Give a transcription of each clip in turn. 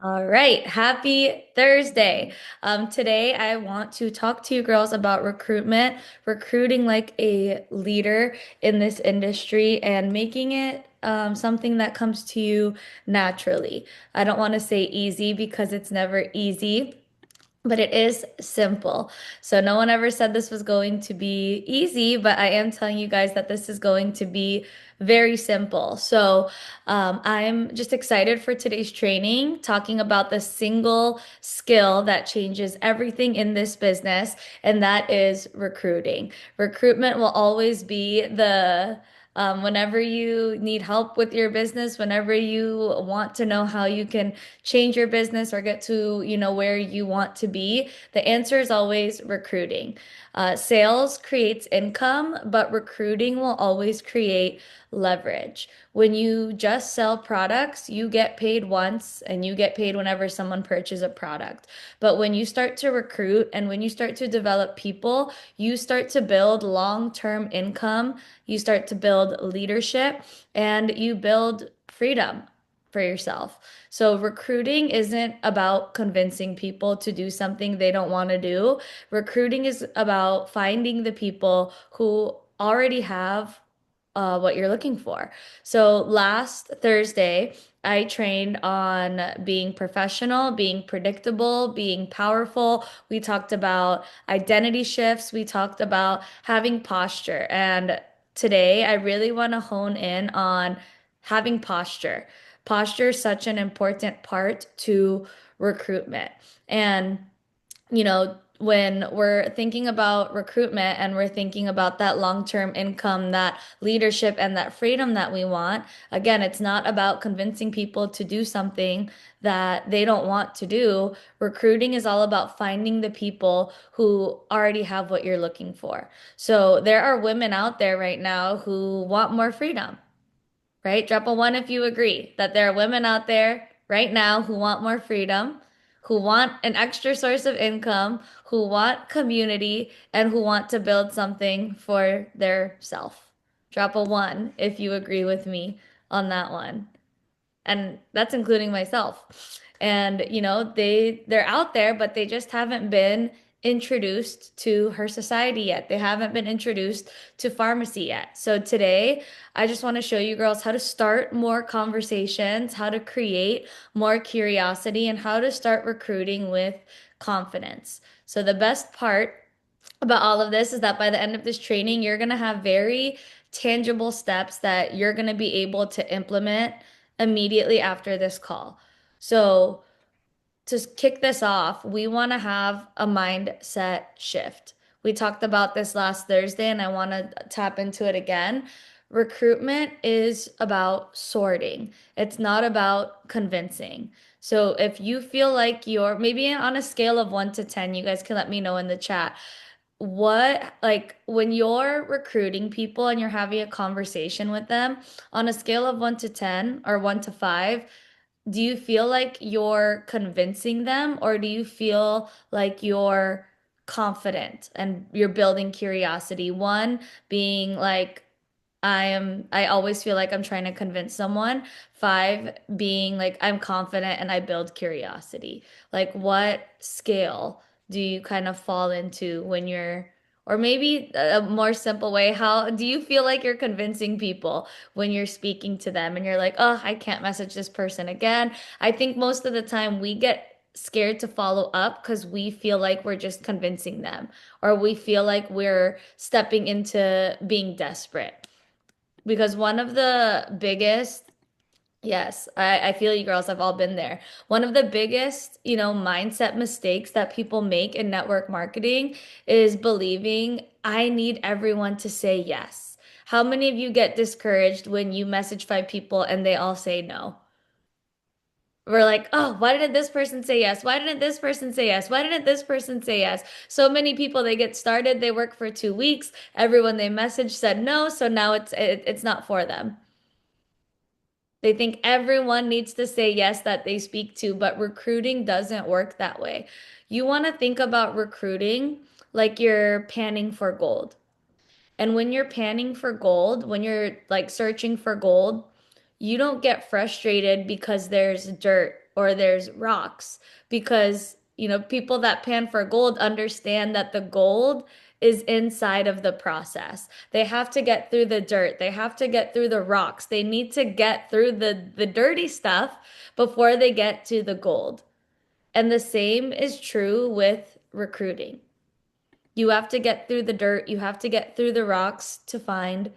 All right, happy Thursday. Today I want to talk to you girls about recruitment, recruiting like a leader in this industry and making it something that comes to you naturally. I don't want to say easy because it's never easy. But it is simple. So no one ever said this was going to be easy, but I am telling you guys that this is going to be very simple. I'm just excited for today's training, talking about the single skill that changes everything in this business, and that is recruiting. Recruitment will always be whenever you need help with your business, whenever you want to know how you can change your business or get to, where you want to be, the answer is always recruiting. Sales creates income, but recruiting will always create leverage. When you just sell products, you get paid once and you get paid whenever someone purchases a product. But when you start to recruit and when you start to develop people, you start to build long-term income, you start to build leadership, and you build freedom for yourself. So recruiting isn't about convincing people to do something they don't want to do. Recruiting is about finding the people who already have what you're looking for. So last Thursday, I trained on being professional, being predictable, being powerful. We talked about identity shifts. We talked about having posture. And today, I really want to hone in on having posture. Posture is such an important part to recruitment. And when we're thinking about recruitment and we're thinking about that long-term income, that leadership, and that freedom that we want, again, it's not about convincing people to do something that they don't want to do. Recruiting is all about finding the people who already have what you're looking for. So there are women out there right now who want more freedom, right? Drop a one if you agree that there are women out there right now who want more freedom, who want an extra source of income, who want community, and who want to build something for their self. Drop a one if you agree with me on that one. And that's including myself. And they're out there, but they just haven't been introduced to her society yet. They haven't been introduced to pharmacy yet. So today, I just want to show you girls how to start more conversations, how to create more curiosity, and how to start recruiting with confidence. So the best part about all of this is that by the end of this training, you're going to have very tangible steps that you're going to be able to implement immediately after this call. So, to kick this off, we want to have a mindset shift. We talked about this last Thursday, and I want to tap into it again. Recruitment is about sorting, it's not about convincing. So, if you feel like you're maybe on a scale of 1 to 10, you guys can let me know in the chat like when you're recruiting people and you're having a conversation with them on a scale of 1 to 10 or 1 to 5, do you feel like you're convincing them or do you feel like you're confident and you're building curiosity? One being like, I always feel like I'm trying to convince someone. Five being like, I'm confident and I build curiosity. Like, what scale do you kind of fall into when or maybe a more simple way, how do you feel like you're convincing people when you're speaking to them and you're like, oh, I can't message this person again? I think most of the time we get scared to follow up because we feel like we're just convincing them or we feel like we're stepping into being desperate. Because one of the biggest, yes, I feel you girls have all been there. One of the biggest, mindset mistakes that people make in network marketing is believing I need everyone to say yes. How many of you get discouraged when you message five people and they all say no? We're like, oh, why didn't this person say yes? Why didn't this person say yes? Why didn't this person say yes? So many people, they get started, they work for 2 weeks. Everyone they message said no, so now it's not for them. They think everyone needs to say yes that they speak to, but recruiting doesn't work that way. You want to think about recruiting like you're panning for gold. And when you're panning for gold, when you're like searching for gold, you don't get frustrated because there's dirt or there's rocks because, people that pan for gold understand that the gold is inside of the process. They have to get through the dirt. They have to get through the rocks. They need to get through the dirty stuff before they get to the gold. And the same is true with recruiting. You have to get through the dirt, you have to get through the rocks to find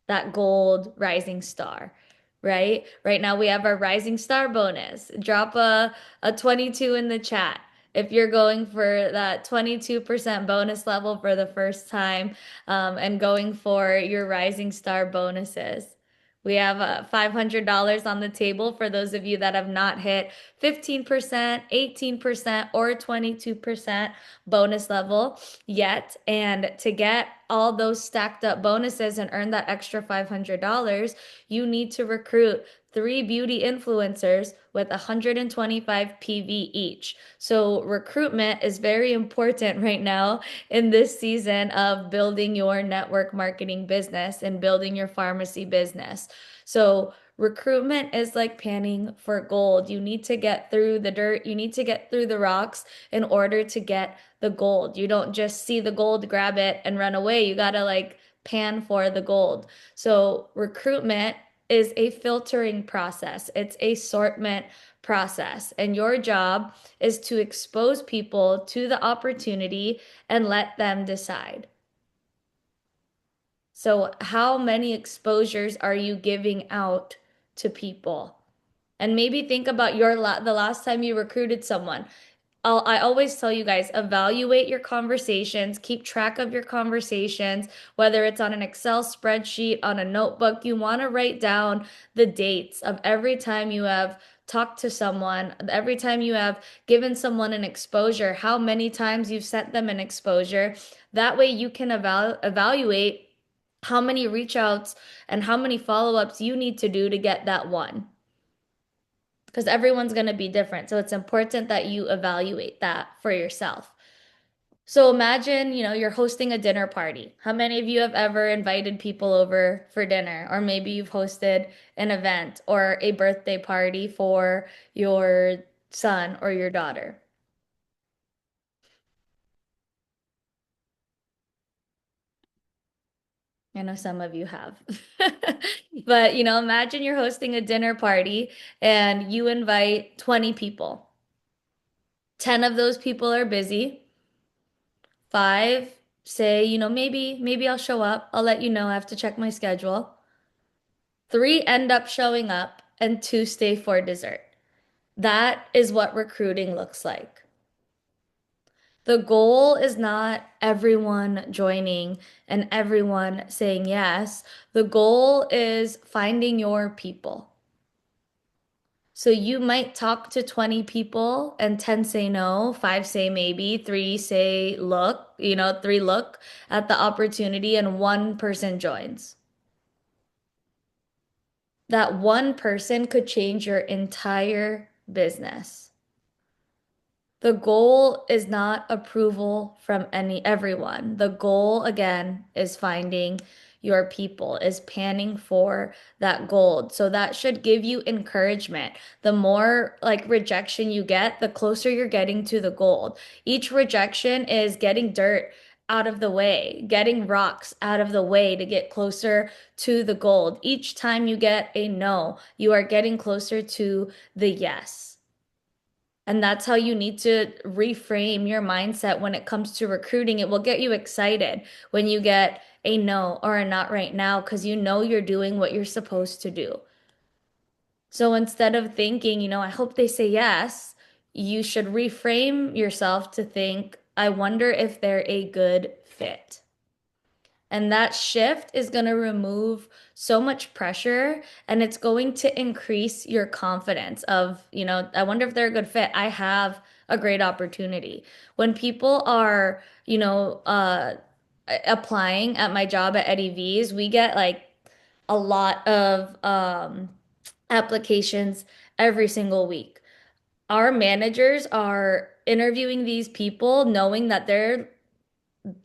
that gold rising star, right? Right now we have our rising star bonus. Drop a 22 in the chat if you're going for that 22% bonus level for the first time, and going for your rising star bonuses. We have $500 on the table for those of you that have not hit 15%, 18%, or 22% bonus level yet. And to get all those stacked up bonuses and earn that extra $500, you need to recruit three beauty influencers with 125 PV each. So recruitment is very important right now in this season of building your network marketing business and building your pharmacy business. So recruitment is like panning for gold. You need to get through the dirt, you need to get through the rocks in order to get the gold. You don't just see the gold, grab it, and run away. You gotta like pan for the gold. So recruitment is a filtering process. It's a sortment process. And your job is to expose people to the opportunity and let them decide. So how many exposures are you giving out to people? And maybe think about the last time you recruited someone. I always tell you guys, evaluate your conversations, keep track of your conversations, whether it's on an Excel spreadsheet, on a notebook. You want to write down the dates of every time you have talked to someone, every time you have given someone an exposure, how many times you've sent them an exposure. That way you can evaluate how many reach outs and how many follow-ups you need to do to get that one, because everyone's going to be different. So it's important that you evaluate that for yourself. So imagine, you're hosting a dinner party. How many of you have ever invited people over for dinner? Or maybe you've hosted an event or a birthday party for your son or your daughter. I know some of you have. But, imagine you're hosting a dinner party and you invite 20 people. 10 of those people are busy. Five say, maybe I'll show up. I'll let you know. I have to check my schedule. Three end up showing up, and two stay for dessert. That is what recruiting looks like. The goal is not everyone joining and everyone saying yes. The goal is finding your people. So you might talk to 20 people and 10 say no, five say maybe, three say look, three look at the opportunity and one person joins. That one person could change your entire business. The goal is not approval from everyone. The goal again is finding your people, is panning for that gold. So that should give you encouragement. The more like rejection you get, the closer you're getting to the gold. Each rejection is getting dirt out of the way, getting rocks out of the way to get closer to the gold. Each time you get a no, you are getting closer to the yes. And that's how you need to reframe your mindset when it comes to recruiting. It will get you excited when you get a no or a not right now because you know you're doing what you're supposed to do. So instead of thinking, I hope they say yes, you should reframe yourself to think, I wonder if they're a good fit. And that shift is going to remove so much pressure and it's going to increase your confidence of, I wonder if they're a good fit. I have a great opportunity. When people are, applying at my job at Eddie V's, we get like a lot of applications every single week. Our managers are interviewing these people knowing that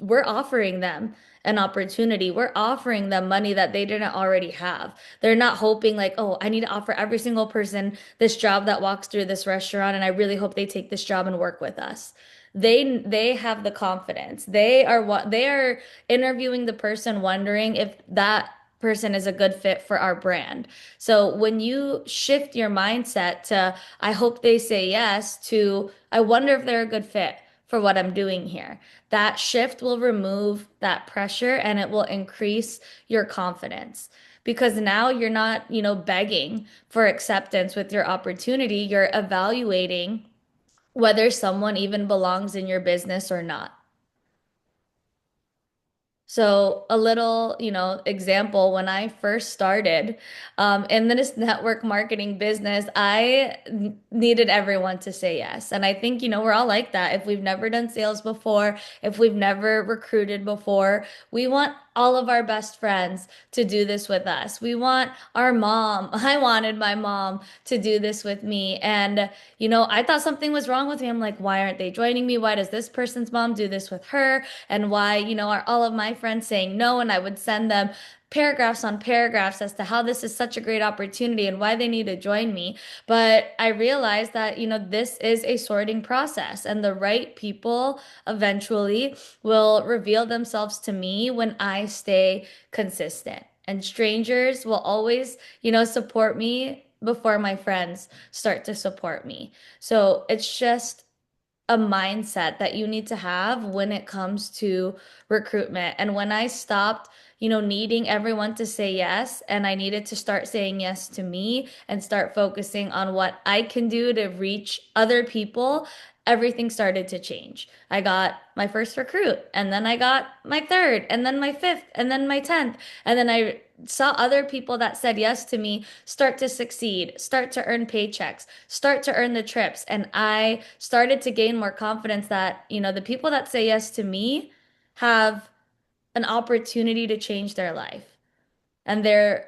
we're offering them an opportunity. We're offering them money that they didn't already have. They're not hoping like, oh, I need to offer every single person this job that walks through this restaurant, and I really hope they take this job and work with us. They have the confidence. They are interviewing the person wondering if that person is a good fit for our brand. So when you shift your mindset to I hope they say yes to I wonder if they're a good fit for what I'm doing here. That shift will remove that pressure and it will increase your confidence because now you're not, begging for acceptance with your opportunity. You're evaluating whether someone even belongs in your business or not. So a little, example, when I first started in this network marketing business, needed everyone to say yes. And I think, we're all like that. If we've never done sales before, if we've never recruited before, we want all of our best friends to do this with us. We want our mom. I wanted my mom to do this with me. And, I thought something was wrong with me. I'm like, why aren't they joining me? Why does this person's mom do this with her? And why, are all of my friends saying no? And I would send them paragraphs on paragraphs as to how this is such a great opportunity and why they need to join me. But I realized that, this is a sorting process and the right people eventually will reveal themselves to me when I stay consistent. And strangers will always, support me before my friends start to support me. So it's just a mindset that you need to have when it comes to recruitment. And when I stopped, needing everyone to say yes, and I needed to start saying yes to me and start focusing on what I can do to reach other people, everything started to change. I got my first recruit, and then I got my third, and then my fifth, and then my 10th. And then I saw other people that said yes to me start to succeed, start to earn paychecks, start to earn the trips. And I started to gain more confidence that, the people that say yes to me have an opportunity to change their life. And they're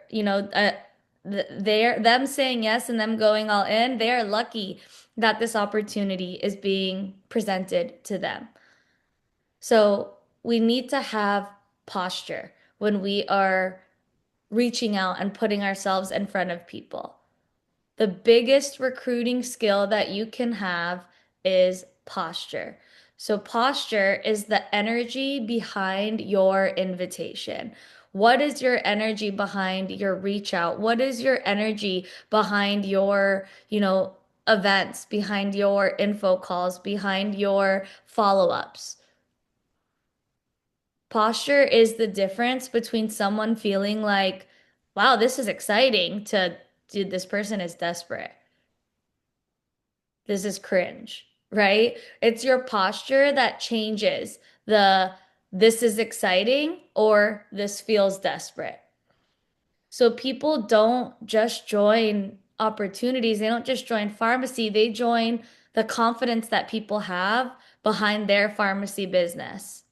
them saying yes and them going all in, they are lucky that this opportunity is being presented to them. So we need to have posture when we are reaching out and putting ourselves in front of people. The biggest recruiting skill that you can have is posture. So, posture is the energy behind your invitation. What is your energy behind your reach out? What is your energy behind your, events, behind your info calls, behind your follow-ups? Posture is the difference between someone feeling like, wow, this is exciting to, dude, this person is desperate. This is cringe, right? It's your posture that changes the this is exciting or this feels desperate. So people don't just join opportunities, they don't just join pharmacy, they join the confidence that people have behind their pharmacy business.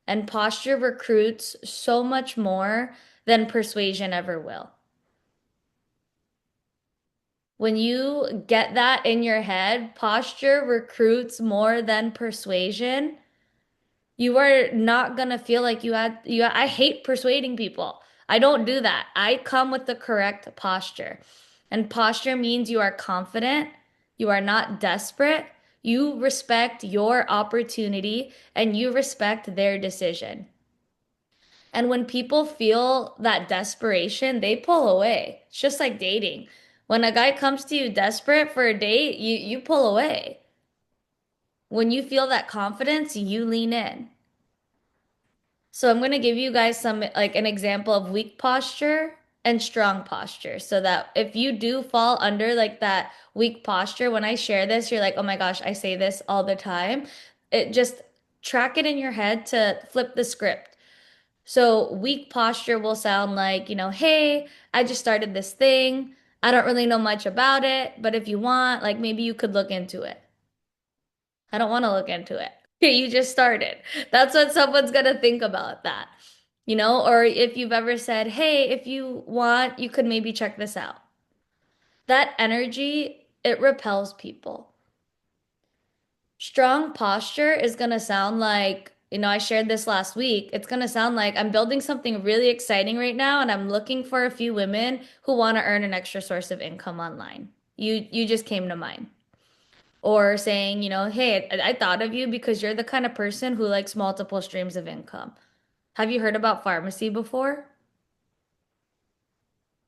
And posture recruits so much more than persuasion ever will. When you get that in your head, posture recruits more than persuasion. You are not gonna feel like I hate persuading people. I don't do that. I come with the correct posture. And posture means you are confident, you are not desperate, you respect your opportunity, and you respect their decision. And when people feel that desperation, they pull away. It's just like dating. When a guy comes to you desperate for a date, you pull away. When you feel that confidence, you lean in. So I'm going to give you guys some like an example of weak posture and strong posture so that if you do fall under like that weak posture, when I share this, you're like, "Oh my gosh, I say this all the time." It just track it in your head to flip the script. So weak posture will sound like, hey, I just started this thing. I don't really know much about it, but if you want, like maybe you could look into it. I don't want to look into it. You just started. That's what someone's gonna think about that. Or if you've ever said, hey, if you want, you could maybe check this out. That energy, it repels people. Strong posture is gonna sound like, I shared this last week. It's going to sound like I'm building something really exciting right now, and I'm looking for a few women who want to earn an extra source of income online. You just came to mind. Or saying, hey, I thought of you because you're the kind of person who likes multiple streams of income. Have you heard about pharmacy before?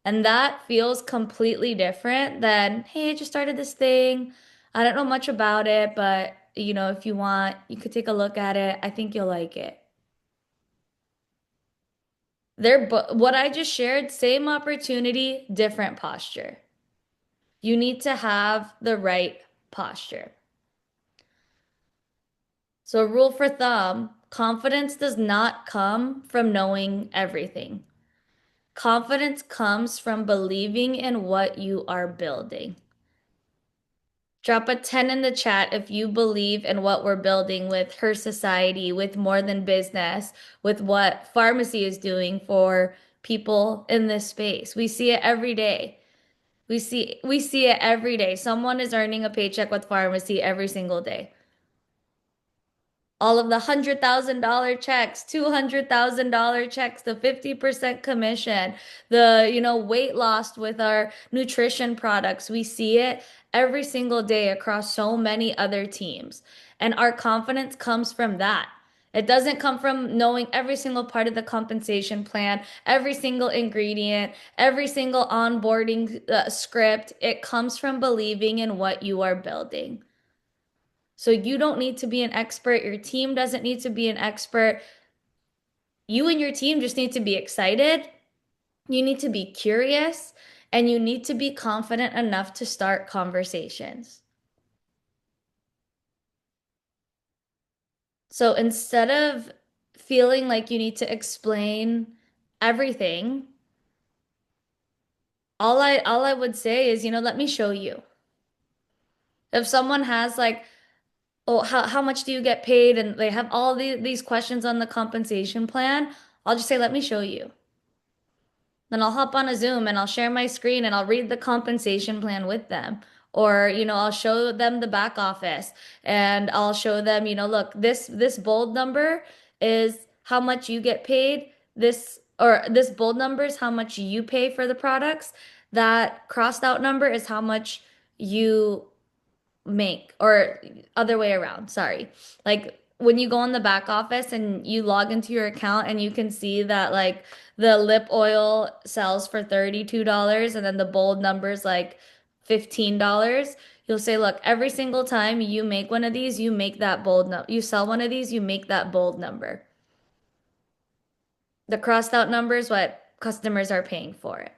And that feels completely different than, hey, I just started this thing. I don't know much about it, but if you want, you could take a look at it. I think you'll like it. What I just shared, same opportunity, different posture. You need to have the right posture. So, rule for thumb, confidence does not come from knowing everything. Confidence comes from believing in what you are building. Drop a 10 in the chat if you believe in what we're building with Her Society, with More Than Business, with what pharmacy is doing for people in this space. We see it every day. We see it every day. Someone is earning a paycheck with pharmacy every single day. All of the $100,000 checks, $200,000 checks, the 50% commission, weight loss with our nutrition products. We see it every single day across so many other teams. And our confidence comes from that. It doesn't come from knowing every single part of the compensation plan, every single ingredient, every single onboarding script. It comes from believing in what you are building. So you don't need to be an expert. Your team doesn't need to be an expert. You and your team just need to be excited. You need to be curious and you need to be confident enough to start conversations. So instead of feeling like you need to explain everything, all I would say is, let me show you. If someone has like, oh, how much do you get paid? And they have all these questions on the compensation plan, I'll just say, let me show you. Then I'll hop on a Zoom and I'll share my screen and I'll read the compensation plan with them. Or, I'll show them the back office and I'll show them, look, this bold number is how much you get paid. This bold number is how much you pay for the products. That crossed out number is how much you make, or other way around, sorry. Like when you go in the back office and you log into your account and you can see that like the lip oil sells for $32 and then the bold number's like $15, you'll say, look, every single time you make one of these, you make that bold number. You sell one of these, you make that bold number. The crossed out number is what customers are paying for it.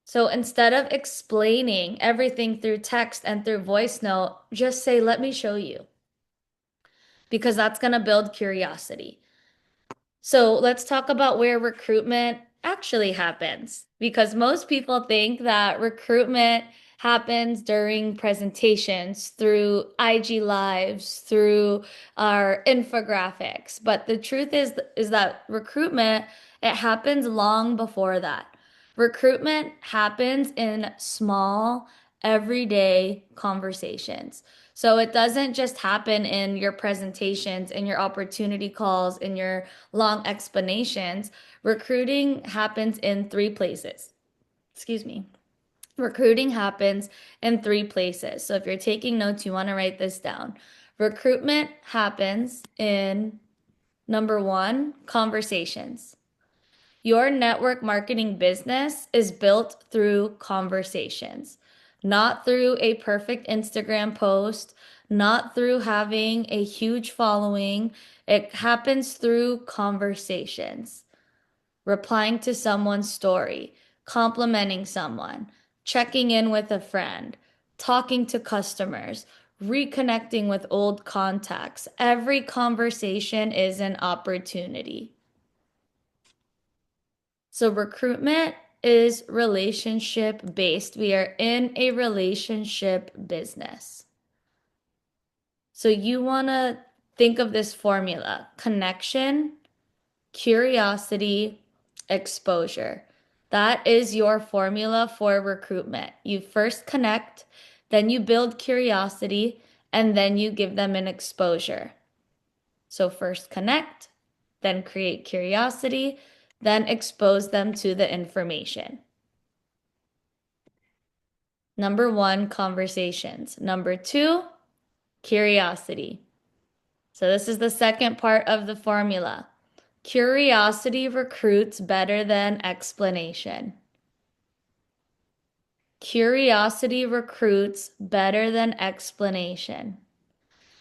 So instead of explaining everything through text and through voice note, just say, let me show you, because that's going to build curiosity. So let's talk about where recruitment actually happens, because most people think that recruitment happens during presentations, through IG lives, through our infographics. But the truth is that recruitment, it happens long before that. Recruitment happens in small, everyday conversations. So it doesn't just happen in your presentations, in your opportunity calls, in your long explanations. Recruiting happens in three places. Excuse me. Recruiting happens in three places. So if you're taking notes, you want to write this down. Recruitment happens in number one, conversations. Your network marketing business is built through conversations, not through a perfect Instagram post, not through having a huge following. It happens through conversations, replying to someone's story, complimenting someone, checking in with a friend, talking to customers, reconnecting with old contacts. Every conversation is an opportunity. So recruitment is relationship based. We are in a relationship business. So you want to think of this formula: connection, curiosity, exposure. That is your formula for recruitment. You first connect, then you build curiosity, and then you give them an exposure. So first connect, then create curiosity, then expose them to the information. Number one, conversations. Number two, curiosity. So this is the second part of the formula. Curiosity recruits better than explanation. Curiosity recruits better than explanation.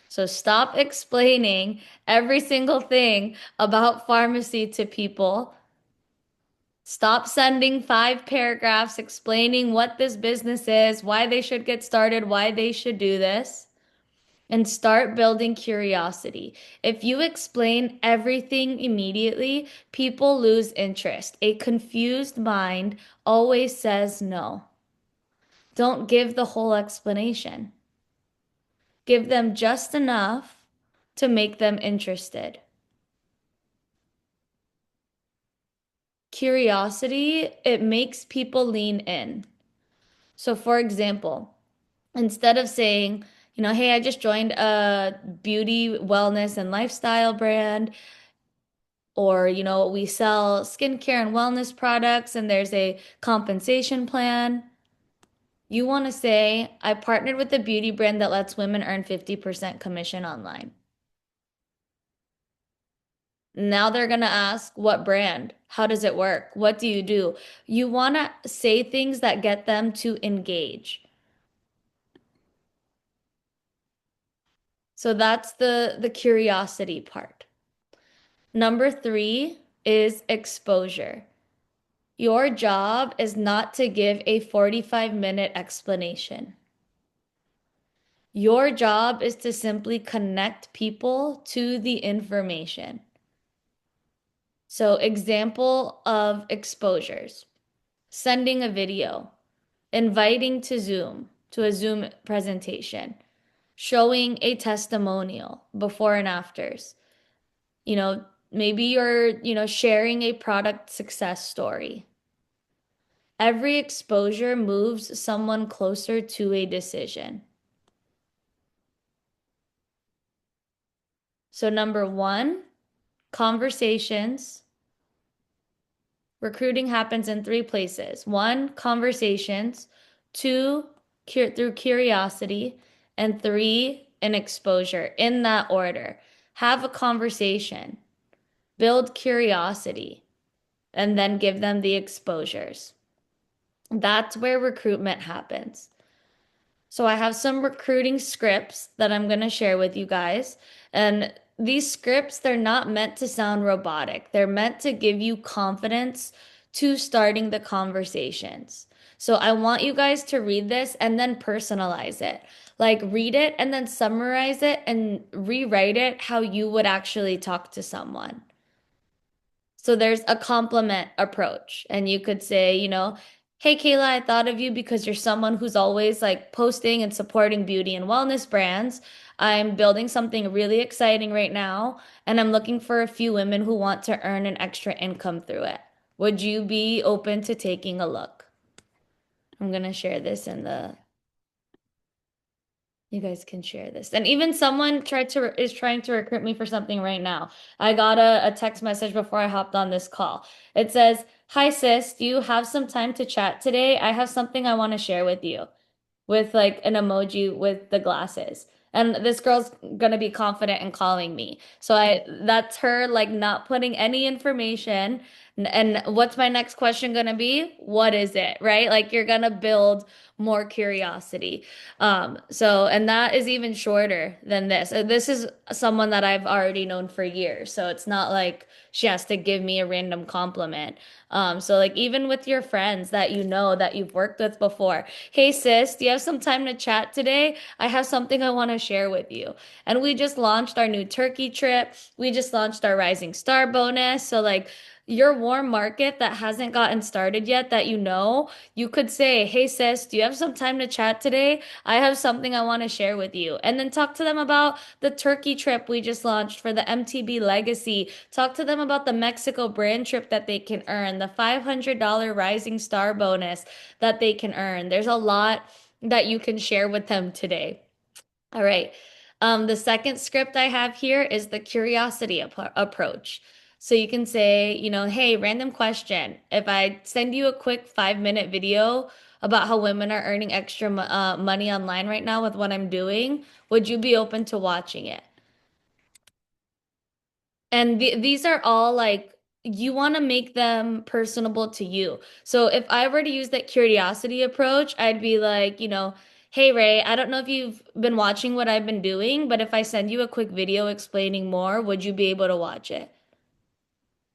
So stop explaining every single thing about pharmacy to people. Stop sending 5 paragraphs explaining what this business is, why they should get started, why they should do this, and start building curiosity. If you explain everything immediately, people lose interest. A confused mind always says no. Don't give the whole explanation. Give them just enough to make them interested. Curiosity, it makes people lean in. So, for example, instead of saying, hey, I just joined a beauty, wellness, and lifestyle brand, or, we sell skincare and wellness products and there's a compensation plan. You want to say, I partnered with a beauty brand that lets women earn 50% commission online. Now they're going to ask, what brand? How does it work? What do you do? You want to say things that get them to engage. So that's the curiosity part. Number three is exposure. Your job is not to give a 45-minute explanation. Your job is to simply connect people to the information. So, example of exposures, sending a video, inviting to a Zoom presentation, showing a testimonial before and afters. Maybe you're, sharing a product success story. Every exposure moves someone closer to a decision. So, number one, conversations. Recruiting happens in 3 places. One, conversations. Two, through curiosity. And three, in exposure, in that order. Have a conversation, build curiosity, and then give them the exposures. That's where recruitment happens. So I have some recruiting scripts that I'm going to share with you guys. And these scripts, they're not meant to sound robotic. They're meant to give you confidence to starting the conversations. So I want you guys to read this and then personalize it. Like read it and then summarize it and rewrite it how you would actually talk to someone. So there's a compliment approach. And you could say, hey, Kayla, I thought of you because you're someone who's always like posting and supporting beauty and wellness brands. I'm building something really exciting right now, and I'm looking for a few women who want to earn an extra income through it. Would you be open to taking a look? I'm gonna share this in the You guys can share this. And even someone is trying to recruit me for something right now. I got a text message before I hopped on this call. It says, "Hi sis, do you have some time to chat today? I have something I want to share with you." With like an emoji with the glasses. And this girl's gonna be confident in calling me. So that's her like not putting any information. And what's my next question gonna be? What is it? Right? Like you're gonna build more curiosity. And that is even shorter than this. This is someone that I've already known for years. So it's not like she has to give me a random compliment. So like even with your friends that that you've worked with before, hey sis, do you have some time to chat today? I have something I want to share with you. And we just launched our new turkey trip. We just launched our Rising Star bonus. So like your warm market that hasn't gotten started yet that you could say, hey sis, do you have some time to chat today? I have something I want to share with you. And then talk to them about the turkey trip we just launched for the MTB Legacy. Talk to them about the Mexico brand trip that they can earn, the $500 Rising Star bonus that they can earn. There's a lot that you can share with them today. All right. The second script I have here is the curiosity approach. So you can say, hey, random question. If I send you a quick 5-minute video about how women are earning extra money online right now with what I'm doing, would you be open to watching it? And these are all like you want to make them personable to you. So if I were to use that curiosity approach, I'd be like, hey Ray, I don't know if you've been watching what I've been doing, but if I send you a quick video explaining more, would you be able to watch it?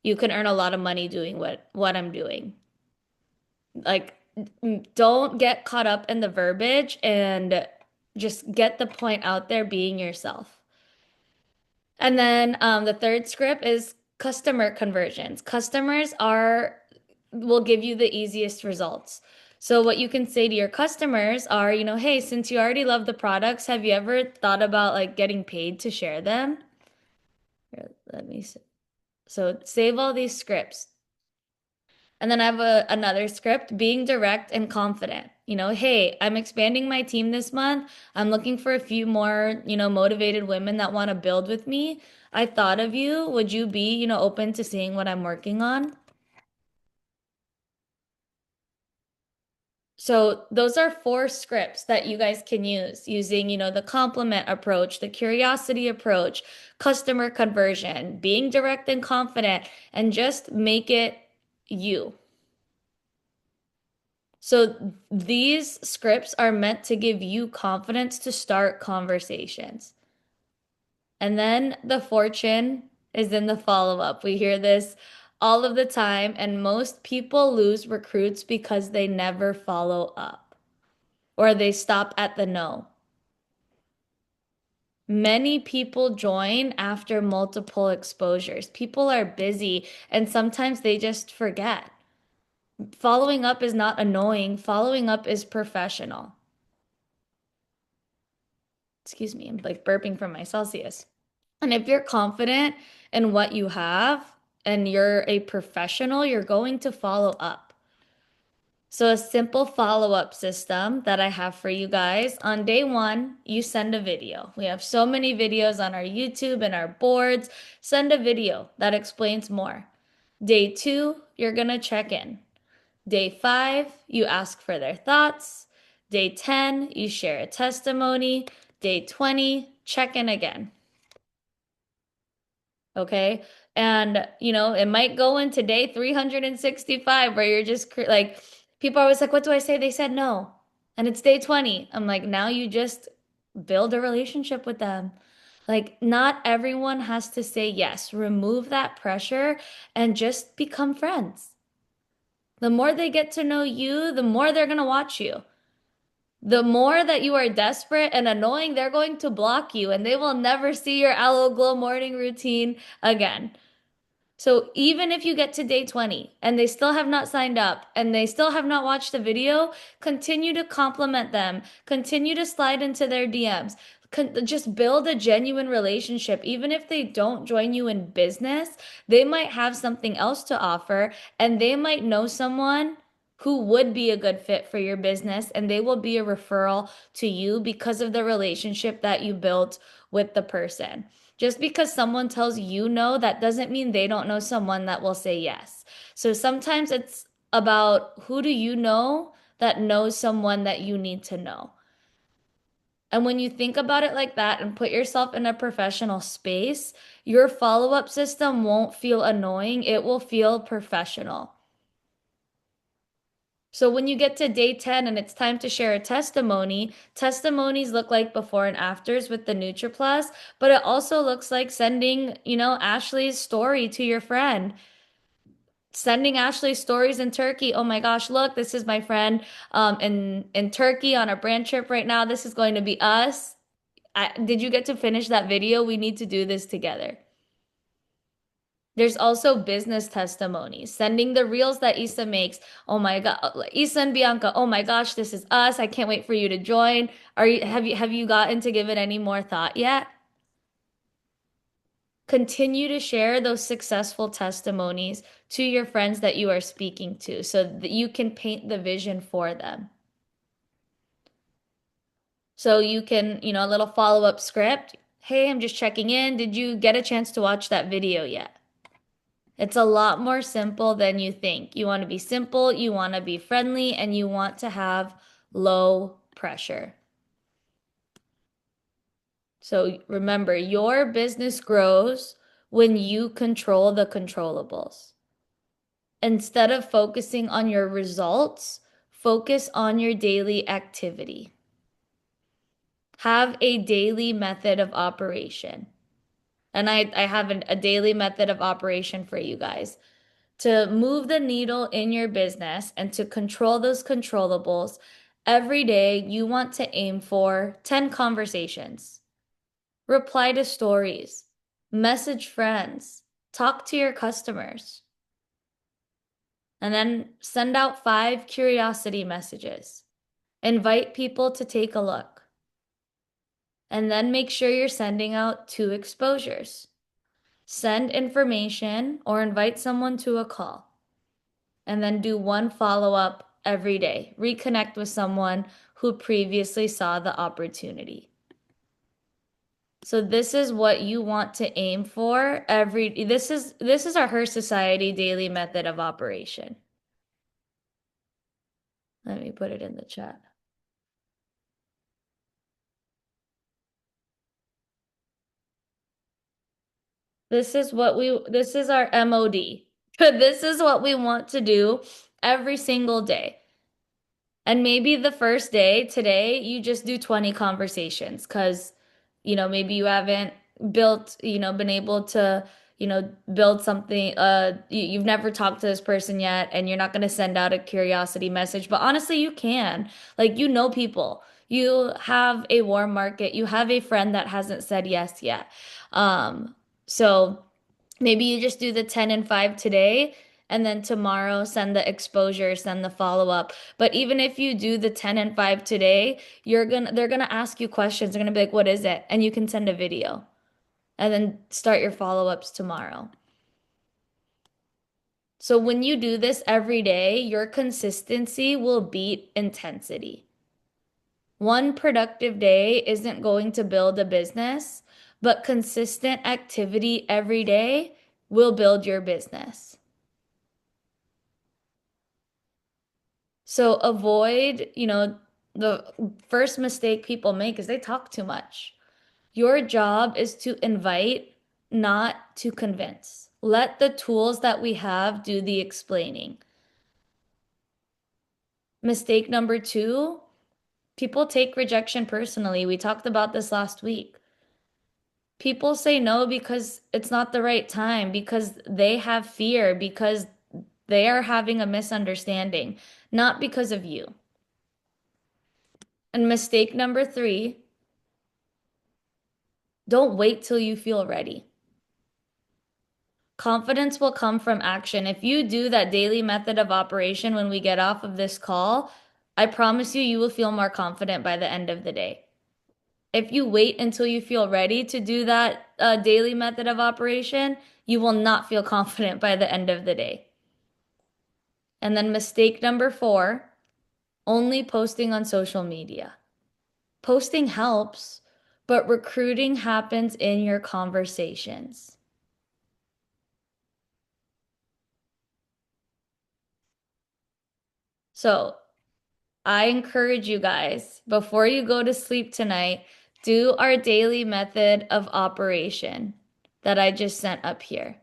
You can earn a lot of money doing what I'm doing. Like don't get caught up in the verbiage and just get the point out there being yourself. And then the third script is customer conversions. Customers are will give you the easiest results. So what you can say to your customers are, hey, since you already love the products, have you ever thought about like getting paid to share them? Here, let me see. So save all these scripts. And then I have another script, being direct and confident. Hey, I'm expanding my team this month. I'm looking for a few more, motivated women that want to build with me. I thought of you. Would you be, open to seeing what I'm working on? So those are four scripts that you guys can use using, the compliment approach, the curiosity approach, customer conversion, being direct and confident, and just make it you. So these scripts are meant to give you confidence to start conversations. And then the fortune is in the follow-up. We hear this all of the time, and most people lose recruits because they never follow up or they stop at the no. Many people join after multiple exposures. People are busy and sometimes they just forget. Following up is not annoying, following up is professional. Excuse me, I'm like burping from my Celsius. And if you're confident in what you have and you're a professional, you're going to follow up. So, a simple follow-up system that I have for you guys on day one, you send a video. We have so many videos on our YouTube and our boards. Send a video that explains more. Day two, you're going to check in. Day five, you ask for their thoughts. Day 10, you share a testimony. Day 20, check in again. Okay. And, it might go into day 365 where you're just like, people are always like, what do I say? They said no. And it's day 20. I'm like, now you just build a relationship with them. Like, not everyone has to say yes. Remove that pressure and just become friends. The more they get to know you, the more they're going to watch you. The more that you are desperate and annoying, they're going to block you and they will never see your Aloe Glow morning routine again. So even if you get to day 20 and they still have not signed up and they still have not watched the video, continue to compliment them, continue to slide into their DMs. Just build a genuine relationship. Even if they don't join you in business, they might have something else to offer and they might know someone who would be a good fit for your business and they will be a referral to you because of the relationship that you built with the person. Just because someone tells you no, that doesn't mean they don't know someone that will say yes. So sometimes it's about who do you know that knows someone that you need to know. And when you think about it like that and put yourself in a professional space, your follow-up system won't feel annoying. It will feel professional. So when you get to day 10 and it's time to share a testimony, testimonies look like before and afters with the NutriPlus, but it also looks like sending, Ashley's story to your friend. Sending Ashley stories in Turkey. Oh my gosh, look, this is my friend in Turkey on a brand trip right now. This is going to be us. Did you get to finish that video? We need to do this together. There's also business testimonies, sending the reels that Issa makes. Oh my God, Issa and Bianca, oh my gosh, this is us. I can't wait for you to join. Have you gotten to give it any more thought yet? Continue to share those successful testimonies to your friends that you are speaking to so that you can paint the vision for them. So you can, a little follow-up script. Hey, I'm just checking in. Did you get a chance to watch that video yet? It's a lot more simple than you think. You want to be simple, you want to be friendly, and you want to have low pressure. So remember, your business grows when you control the controllables. Instead of focusing on your results, focus on your daily activity. Have a daily method of operation. And I have a daily method of operation for you guys. To move the needle in your business and to control those controllables, every day you want to aim for 10 conversations, reply to stories, message friends, talk to your customers, and then send out 5 curiosity messages. Invite people to take a look. And then make sure you're sending out 2 exposures. Send information or invite someone to a call. And then do 1 follow-up every day. Reconnect with someone who previously saw the opportunity. So this is what you want to aim for this is our Her Society daily method of operation. Let me put it in the chat. This is our MOD. This is what we want to do every single day. And maybe the first day today, you just do 20 conversations because, maybe you haven't been able to, build something. You've never talked to this person yet, and you're not going to send out a curiosity message. But honestly, you can. Like, people. You have a warm market. You have a friend that hasn't said yes yet. So maybe you just do the 10 and 5 today, and then tomorrow send the exposure, send the follow-up. But even if you do the 10 and 5 today, they're gonna ask you questions. They're gonna be like, what is it? And you can send a video. And then start your follow-ups tomorrow. So when you do this every day, your consistency will beat intensity. One productive day isn't going to build a business, but consistent activity every day will build your business. So avoid, the first mistake people make is they talk too much. Your job is to invite, not to convince. Let the tools that we have do the explaining. Mistake number 2, people take rejection personally. We talked about this last week. People say no because it's not the right time, because they have fear, because they are having a misunderstanding, not because of you. And mistake number 3, don't wait till you feel ready. Confidence will come from action. If you do that daily method of operation when we get off of this call, I promise you, you will feel more confident by the end of the day. If you wait until you feel ready to do that daily method of operation, you will not feel confident by the end of the day. And then mistake number 4, only posting on social media. Posting helps, but recruiting happens in your conversations. So I encourage you guys, before you go to sleep tonight, do our daily method of operation that I just sent up here.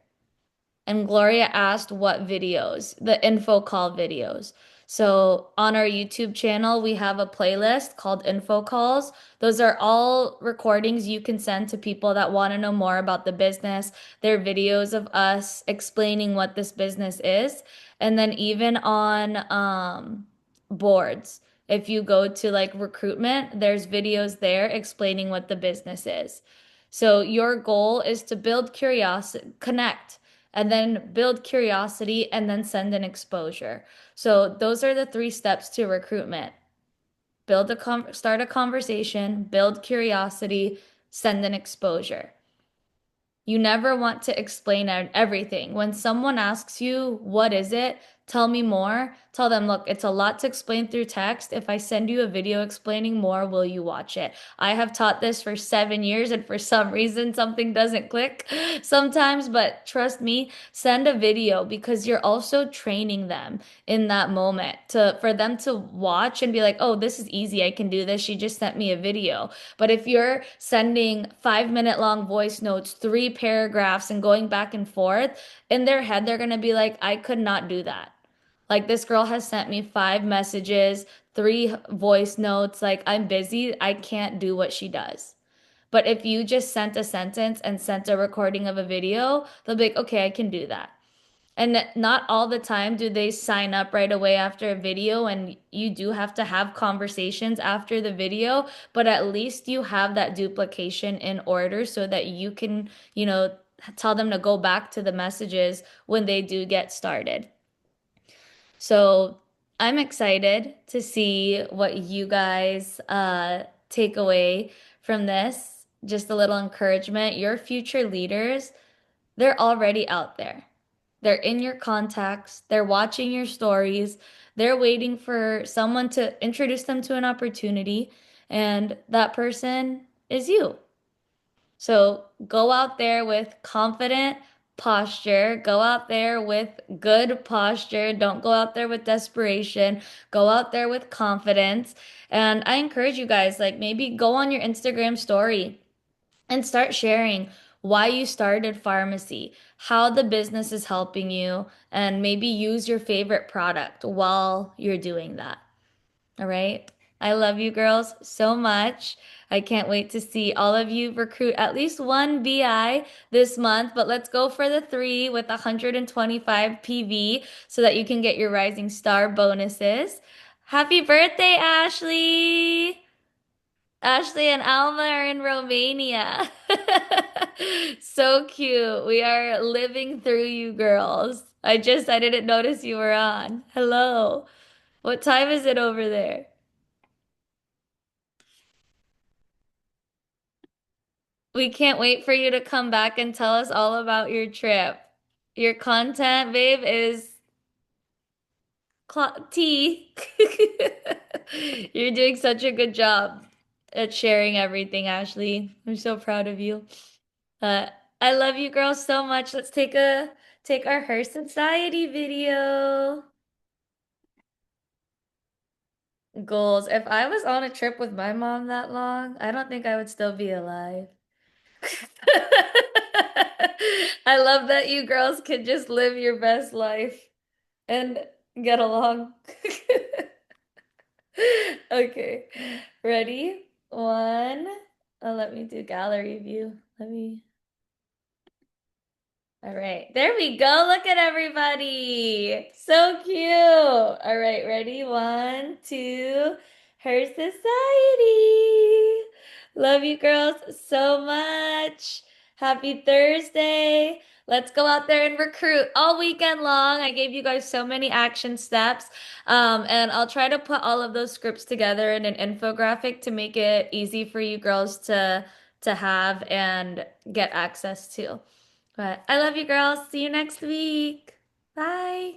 And Gloria asked what videos, the info call videos. So on our YouTube channel, we have a playlist called Info Calls. Those are all recordings you can send to people that want to know more about the business. They're videos of us explaining what this business is. And then even on boards, if you go to like recruitment, there's videos there explaining what the business is. So your goal is to build curiosity, connect, and then build curiosity, and then send an exposure. So those are the 3 steps to recruitment. Start a conversation, build curiosity, send an exposure. You never want to explain everything. When someone asks you, what is it? tell me more. Tell them, look, it's a lot to explain through text. If I send you a video explaining more, will you watch it? I have taught this for 7 years, and for some reason, something doesn't click sometimes, but trust me, send a video because you're also training them in that moment to for them to watch and be like, oh, this is easy. I can do this. She just sent me a video. But if you're sending 5 minute long voice notes, 3 paragraphs, and going back and forth, in their head, they're going to be like, I could not do that. Like, this girl has sent me 5 messages, 3 voice notes. Like, I'm busy. I can't do what she does. But if you just sent a sentence and sent a recording of a video, they'll be like, okay, I can do that. And not all the time do they sign up right away after a video, and you do have to have conversations after the video, but at least you have that duplication in order so that you can, tell them to go back to the messages when they do get started. So I'm excited to see what you guys take away from this. Just a little encouragement. Your future leaders, they're already out there. They're in your contacts, they're watching your stories, they're waiting for someone to introduce them to an opportunity, and that person is you. So go out there with confident posture, go out there with good posture. Don't go out there with desperation. Go out there with confidence. And I encourage you guys, like, maybe go on your Instagram story and start sharing why you started pharmacy, how the business is helping you, and maybe use your favorite product while you're doing that. All right. I love you girls so much. I can't wait to see all of you recruit at least one BI this month, but let's go for the three with 125 PV so that you can get your Rising Star bonuses. Happy birthday, Ashley! Ashley and Alma are in Romania. So cute. We are living through you girls. I didn't notice you were on. Hello. What time is it over there? We can't wait for you to come back and tell us all about your trip. Your content, babe, is tea. You're doing such a good job at sharing everything, Ashley. I'm so proud of you. Uh, I love you girls so much. Let's take our Her Society video. Goals. If I was on a trip with my mom that long, I don't think I would still be alive. I love that you girls can just live your best life and get along. Okay, ready? One. Oh, let me do gallery view. Let me. All right, there we go. Look at everybody. So cute. All right, ready? One, two. Her Society. Love you girls so much. Happy Thursday. Let's go out there and recruit all weekend long. I gave you guys so many action steps. And I'll try to put all of those scripts together in an infographic to make it easy for you girls to have and get access to. But I love you girls. See you next week. Bye.